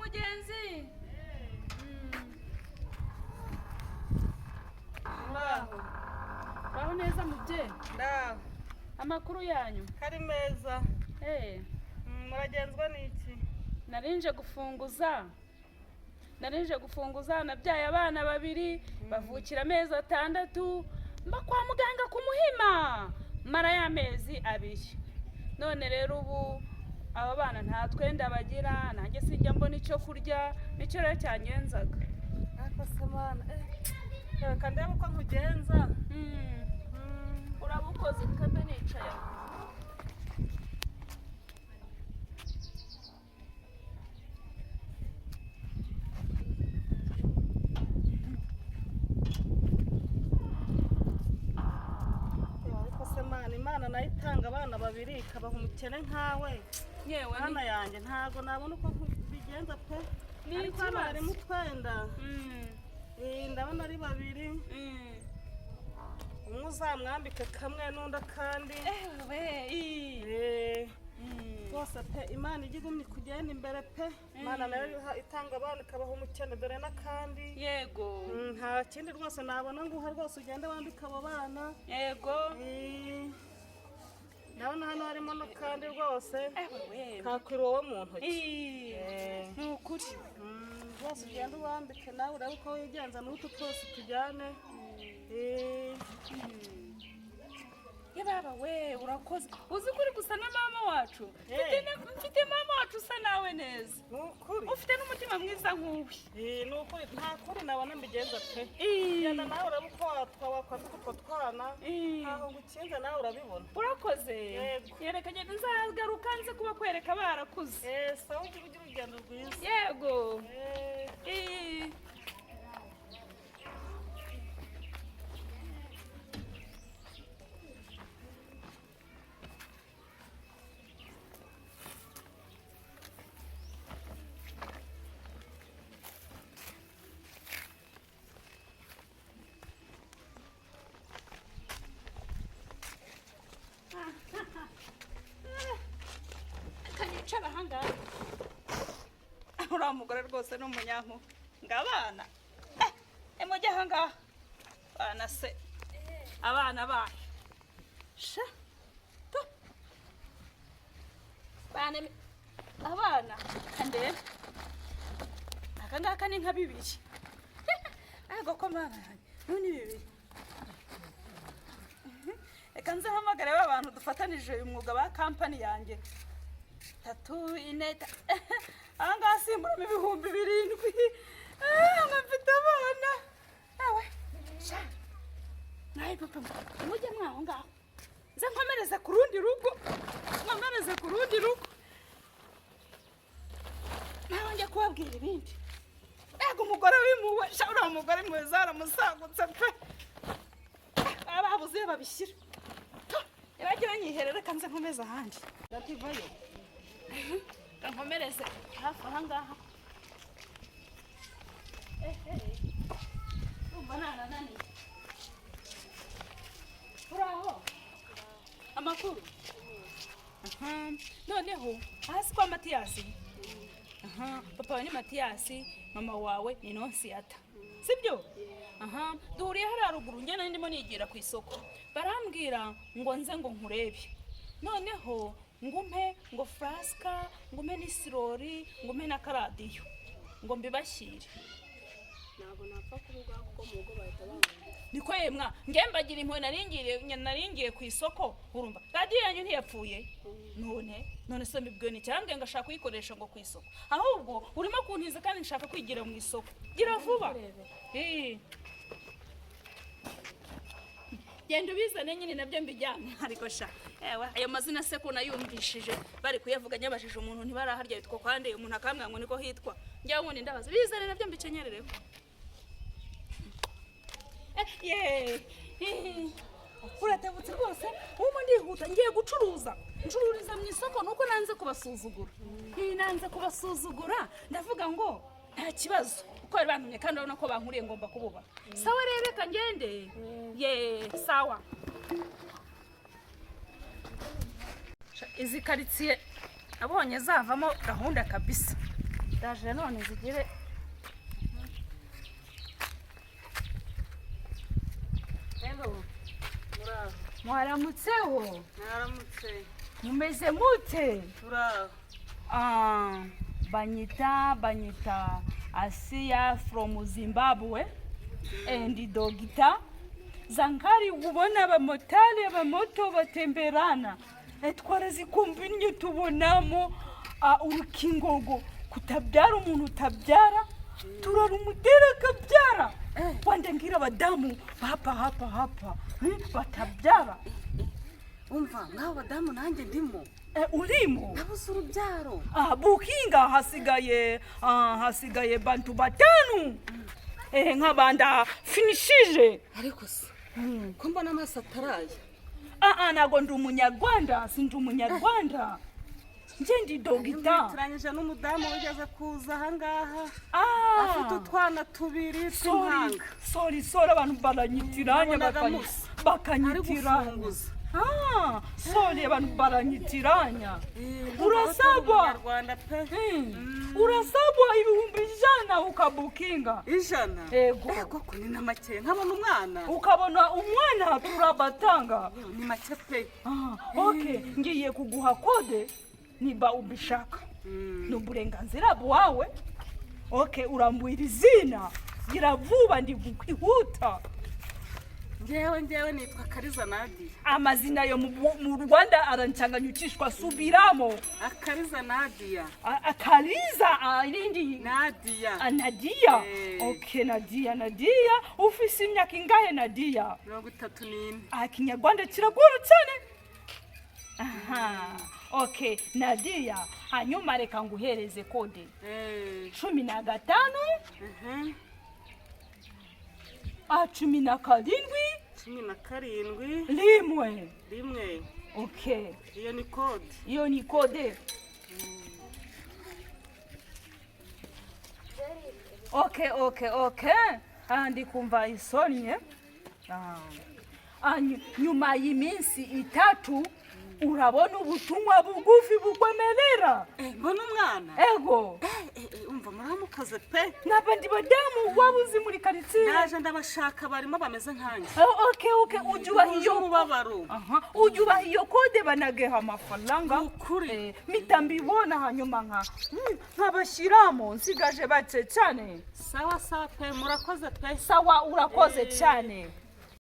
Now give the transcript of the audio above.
mugenzi. Baho neza mubye. Ndaho. Amakuru yanyu. Kari meza. Muragenzwa niki? Narinje gufunguza nabyaye abana babiri bavukira amezi 6 mba kwa muganga ku Muhima mara y'amezi 2. None rero ubu aba bana nta twenda bagira nanjye sinjya mbona icyo kurya nicyo rero cyanyenzaga. Ako semana reka ndebe uko nkugenza. Urabukoze kambe nicaye. Imana nayitanga abana babiri kabaha umukene nkawe. Yewe hana yanjye ntago nabona uko bigenza pe. Ariko bari mu twenda. Ndabona ari babiri. Umwe uzamwambike kamwe n'unda kandi. Bose pe Imana igigumye kugenda imbere pe. Imana nayo itanga abana kabaha umukene dore nakandi. Yego. Nta kindi rwose nabona nguha rwose ugende wambika abo bana. Yego. Ndabona hano harimo no kandi rwose kakwira wowe mu ntoki. Nukuri. Rwose ugende wambike nawe urabe uko wigenza n'utu twose tujyane. Baba we urakoze. Uzi kuri gusa na mama wacu. Mfite mama wacu usa nawe neza. Nukuri. Ufite n'umutima mwiza nk'uwe. Nukuri nta kuri nabona mbigenza pe. Yanda nawe urabe uko wakwafite utwo twana. Ntaho ngukinze nawe urabibona. Urakoze. Yereka ngende nzagaruka nze kuba kwereka barakuze. Sawa ugira urugendo rwiza. Yego. Kanyicara hangaha. Ura mugore rwose n'umunyanku ngabana. Emujya hangaha. Bana se. Abana bahe. Sha. To. Bana abana kande. Akangaka ni nka bibiri. Ago komana. Nuni bibiri. Ekanze hamagara abantu dufatanije uyu mwuga ba company yanjye. 3 4 anga simbura 7,000 ngafite abana ewe sha nayi papa mujye mwaho ngaho nze nkomereze ku rundi rugo naho njye kubabwira ibindi ego umugore wimuwe sha uri umugore mwiza aramusagutse pe ababuze babishyira yabagira nyiherere kanze nkomeza ahandi ndativayo kankomereze hafi aha ngaha. Nani uraho amakuru. Noneho hasi kwa Matiyasi. Papa wa ni Matiyasi, mama wawe ni Nonsiyata, sibyo? Duhuriye hari haruguru njye nari ndimo nigira ku isoko barambwira ngo nze ngo nkurebe. Noneho ngumpe ngo fraska ngume n'isirori ngume na karadiyo ngo mbibashyire. Ntabwo napfa kuruga kuko mugo bahita banga. Niko yemwa ngembagira impuwe naringiye ku isoko urumva radiyo yanyu ntiyapfuye. None se mbibwe ni cyambwe ngashaka kuyikoresha ngo ku isoko ahubwo urimo kuntiza kandi nshaka kwigira mu isoko gira vuba. Genda ubizane nyine nabyo mbijyanye ariko sha ewe ayo mazina se ko nayumvishije bari kuyavuga nyabashije umuntu ntibaraharya yitwa kwande umuntu akamwa ngo niko hitwa njya ngo ndabaza bizane nabyo mbicenyerereho. Uratebutse rwose ubu ndihuta ngiye ncururiza mu isoko nuko nanze kubasuzugura ndavuga ngo nta kibazo uko bari bantumye kandi urabona ko bankuriye ngomba kububa. Sawa rero reka ngende. Sawa. Izi karitsiye abonye zavamo gahunda kabisa. ndaje none zigire Hello. Muraho. mwaramutseho Mwaramutse. mumeze mute Muraho. banyita Asia from Zimbabwe and Dogita Zankari ubona abamotari abamoto batemberana twarazikumvinye tubonamo urukingo kutabyara umuntu utabyara turara umutera akabyara wanda ngira abadamu hapa batabyara Umva ngaho badamu nanjye ndimo. urimo Nabuze urubyaro. bukinga hasigaye bantu batanu nk'abanda finishije Ariko se ko mbona amaso ataraye. nago ndi umunyarwanda sindi umunyarwanda nje ndi Dogita Turanyije n'umudamu wigeze kuza aha ngaha. Afite utwana tubiri tw'impanga. sorry abantu baranyitiranye bakanyitiranya sorry abantu baranyitiranya urasabwa Rwanda pe. urasabwa 100 ukabukinga 100. Ego ko ni na make nkabona umwana. ukabona umwana turabatanga Ni make pe. okay ngiye kuguha kode niba ubishaka n'uburenganzira bwawe okay urambwira izina gira vuba ndi kwihuta Njyewe nitwa Kariza Nadia. amazina yo mu Rwanda arancanganyukishwa subiramo Akariza Nadia. Akariza irindi Nadia. Nadia. Okay Nadia ufise imyaka ingahe Nadia? 34. Kinyarwanda kiragora cyane. Okay Nadia hanyuma reka nguhereze kode 15 17 rimwe. Okay Iyo ni code. Okay ndi kumva isonye nyuma y'iminsi 3 urabona ubutumwa bugufi bukwemerera Mbona umwana? Ego Umva muramukaze pe. n'abandi badamu wabuzi muri karitsiye Naje ndabashaka barimo bameze nkanjye. Okay ujuba hiyo mubabaro. ujuba hiyo kode banageha amafaranga Ukuri. mitambibona hanyuma nkabashiramo nsigaje bace cyane Sawa pe murakoze pe. sawa urakoze cyane